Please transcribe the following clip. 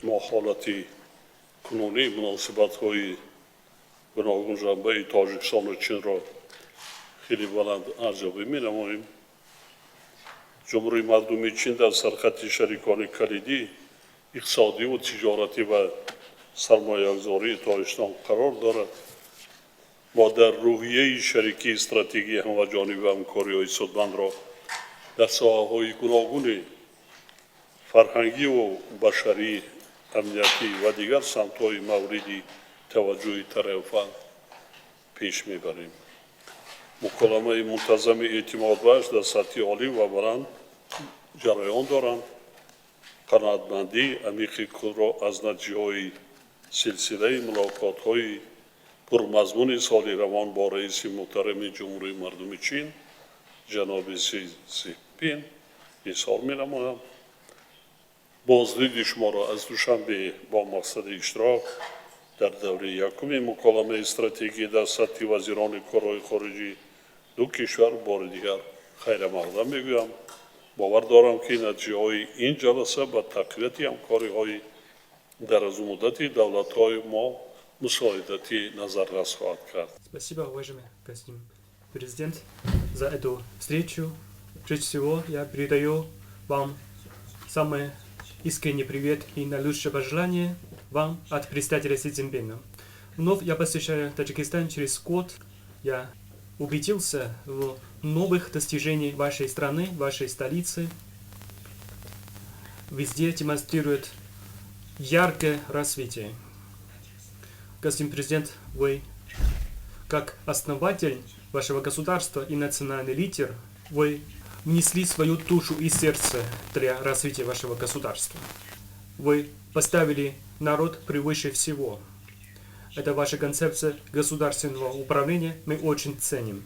ما حالتی کنونی مناسبت های گوناگون جنبه تاجیکستان و چین را خیلی بلند ارزیابی می نماییم. جمهوری مردمی چین در سرخط شریکان کلیدی اقتصادی و تجارتی و سرمایه‌گذاری تاجیکستان قرار دارد. ما در روحیه شریکی استراتژی همه‌جانبه و همکاری‌های سودمند را در ساحه‌های گوناگون فرهنگی و بشری، امنیتی و دیگر سمت‌های موردی توجه طرفین پیش می‌بریم. مکالمه منتظم اعتماد بخش در سطح عالی و بلند جریان دارند. قناعتمندی عمیق خود را از نتیجه‌های سلسله ملاقات‌های پرمضمون سال روان با رئیس محترم جمهوری مردم چین جناب سی جین پینگ اظهار می‌نمایم. بازدید شما را از دوشنبه با مقصد اشتراک در دوره یکم مکالمه استراتژی در سطح وزیران کارهای خارجی دو کشور بار دیگر خیر مقدم میگویم. باور دارم که نتیجه‌های این جلسه با تقویت همکاری‌های دراز مدت دولت‌های ما مساعدتی نظررس خواهد کرد. Спасибо, уважаемый господин президент, за эту встречу. Прежде всего, я передаю вам самый искренний привет и наилучшее пожелание вам от председателя Си Цзиньпина. Вновь я посещаю Таджикистан через год. Я убедился в новых достижениях вашей страны, вашей столицы. Везде демонстрирует яркое развитие. Господин президент, вы как основатель вашего государства и национальный лидер, вы внесли свою душу и сердце для развития вашего государства. Вы поставили народ превыше всего. Это ваша концепция государственного управления мы очень ценим.